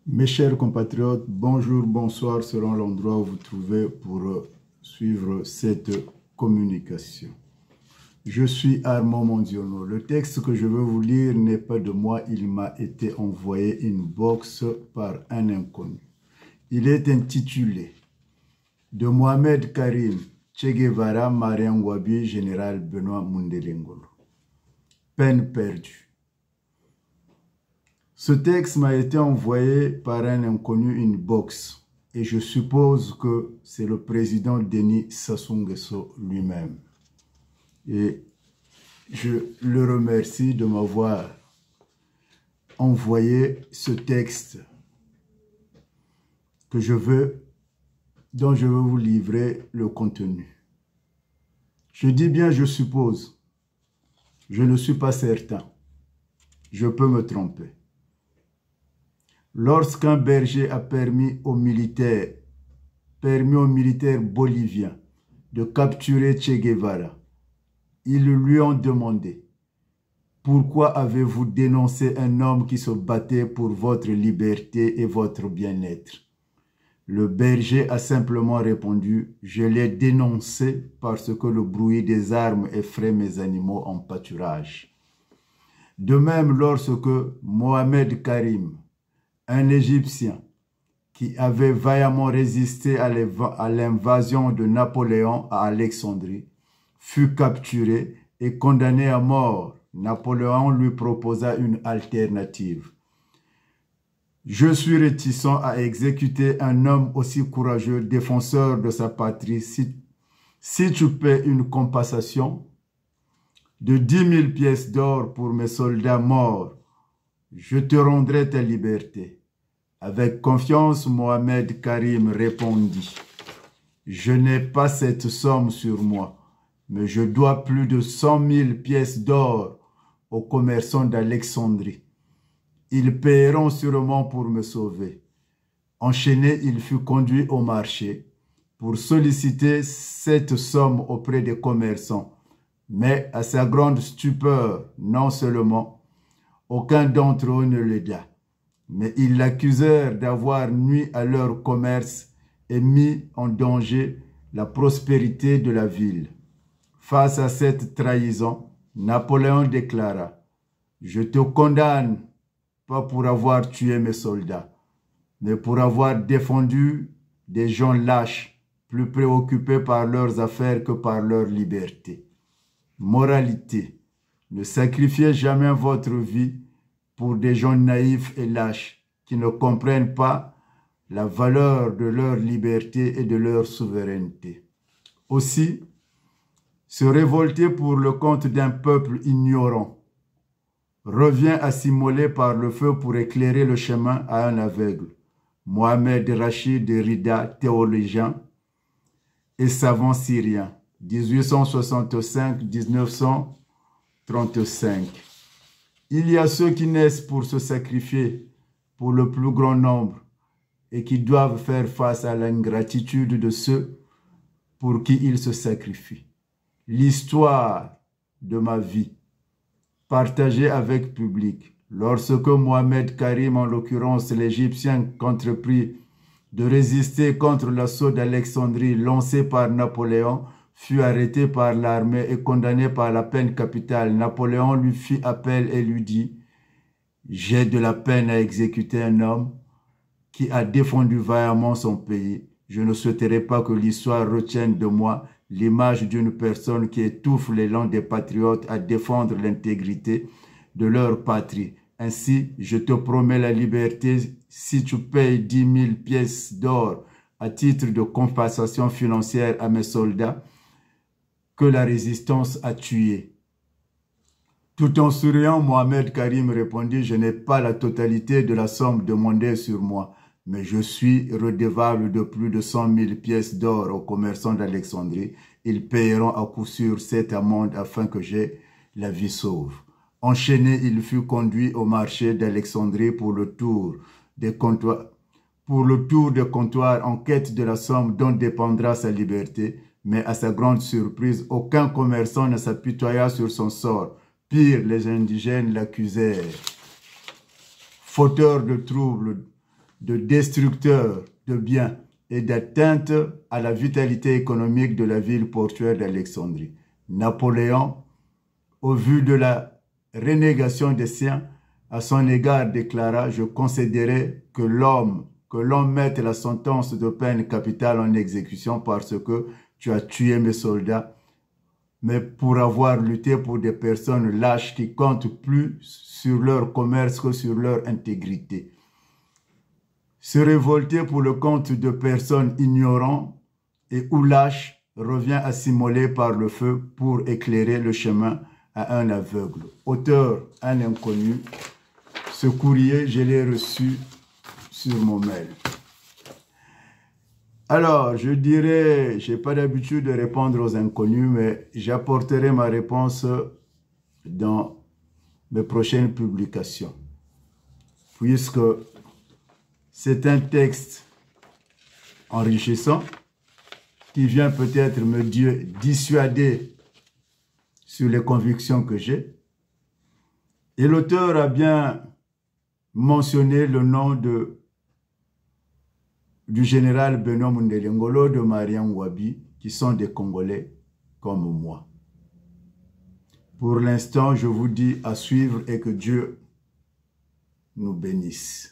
Mes chers compatriotes, bonjour, bonsoir selon l'endroit où vous trouvez pour suivre cette communication. Je suis Armand Mondiono. Le texte que je veux vous lire n'est pas de moi, il m'a été envoyé inbox par un inconnu. Il est intitulé « De Mohamed Karim, Che Guevara, Marien Ngouabi, Général Benoît Mundelengolo. Peine perdue ». Ce texte m'a été envoyé par un inconnu inbox et je suppose que c'est le président Denis Sassou Nguesso lui-même. Et je le remercie de m'avoir envoyé ce texte dont je veux vous livrer le contenu. Je dis bien je suppose, je ne suis pas certain, je peux me tromper. Lorsqu'un berger a permis aux militaires boliviens de capturer Che Guevara, ils lui ont demandé « Pourquoi avez-vous dénoncé un homme qui se battait pour votre liberté et votre bien-être » Le berger a simplement répondu « Je l'ai dénoncé parce que le bruit des armes effraie mes animaux en pâturage. » De même, lorsque Mohamed Karim, un Égyptien qui avait vaillamment résisté à l'invasion de Napoléon à Alexandrie, fut capturé et condamné à mort. Napoléon lui proposa une alternative. Je suis réticent à exécuter un homme aussi courageux, défenseur de sa patrie. Si tu paies une compensation de 10 000 pièces d'or pour mes soldats morts, je te rendrai ta liberté. Avec confiance, Mohamed Karim répondit, « Je n'ai pas cette somme sur moi, mais je dois plus de 100 000 pièces d'or aux commerçants d'Alexandrie. Ils paieront sûrement pour me sauver. » Enchaîné, il fut conduit au marché pour solliciter cette somme auprès des commerçants. Mais à sa grande stupeur, non seulement aucun d'entre eux ne l'aida, mais ils l'accusèrent d'avoir nui à leur commerce et mis en danger la prospérité de la ville. Face à cette trahison, Napoléon déclara « Je te condamne, pas pour avoir tué mes soldats, mais pour avoir défendu des gens lâches, plus préoccupés par leurs affaires que par leur liberté. » Moralité, ne sacrifiez jamais votre vie pour des gens naïfs et lâches qui ne comprennent pas la valeur de leur liberté et de leur souveraineté. Aussi, se révolter pour le compte d'un peuple ignorant revient à s'immoler par le feu pour éclairer le chemin à un aveugle. Mohamed Rachid Rida, théologien et savant syrien, 1865-1935. Il y a ceux qui naissent pour se sacrifier pour le plus grand nombre et qui doivent faire face à l'ingratitude de ceux pour qui ils se sacrifient. L'histoire de ma vie, partagée avec public, lorsque Mohamed Karim, en l'occurrence l'Égyptien, entreprit de résister contre l'assaut d'Alexandrie lancé par Napoléon, fut arrêté par l'armée et condamné par la peine capitale. Napoléon lui fit appel et lui dit « J'ai de la peine à exécuter un homme qui a défendu vaillamment son pays. Je ne souhaiterais pas que l'histoire retienne de moi l'image d'une personne qui étouffe l'élan des patriotes à défendre l'intégrité de leur patrie. Ainsi, je te promets la liberté si tu payes 10 000 pièces d'or à titre de compensation financière à mes soldats que la résistance a tués. » Tout en souriant, Mohamed Karim répondit « Je n'ai pas la totalité de la somme demandée sur moi, mais je suis redevable de plus de 100 000 pièces d'or aux commerçants d'Alexandrie. Ils paieront à coup sûr cette amende afin que j'aie la vie sauve. » Enchaîné, il fut conduit au marché d'Alexandrie pour le tour des comptoirs en quête de la somme dont dépendra sa liberté. Mais à sa grande surprise, aucun commerçant ne s'apitoya sur son sort. Pire, les indigènes l'accusèrent. Fauteur de troubles de destructeurs de biens et d'atteinte à la vitalité économique de la ville portuaire d'Alexandrie. Napoléon, au vu de la renégation des siens, à son égard déclara « Je considérais que l'on mette la sentence de peine capitale en exécution parce que tu as tué mes soldats, mais pour avoir lutté pour des personnes lâches qui comptent plus sur leur commerce que sur leur intégrité. Se révolter pour le compte de personnes ignorantes et ou lâches revient à s'immoler par le feu pour éclairer le chemin à un aveugle. » Auteur, un inconnu. Ce courrier, je l'ai reçu sur mon mail. Alors, je dirais, je n'ai pas d'habitude de répondre aux inconnus, mais j'apporterai ma réponse dans mes prochaines publications. Puisque c'est un texte enrichissant qui vient peut-être me dissuader sur les convictions que j'ai. Et l'auteur a bien mentionné le nom du général Benoît Mundele Ngolo, de Mariam Wabi, qui sont des Congolais comme moi. Pour l'instant, je vous dis à suivre et que Dieu nous bénisse.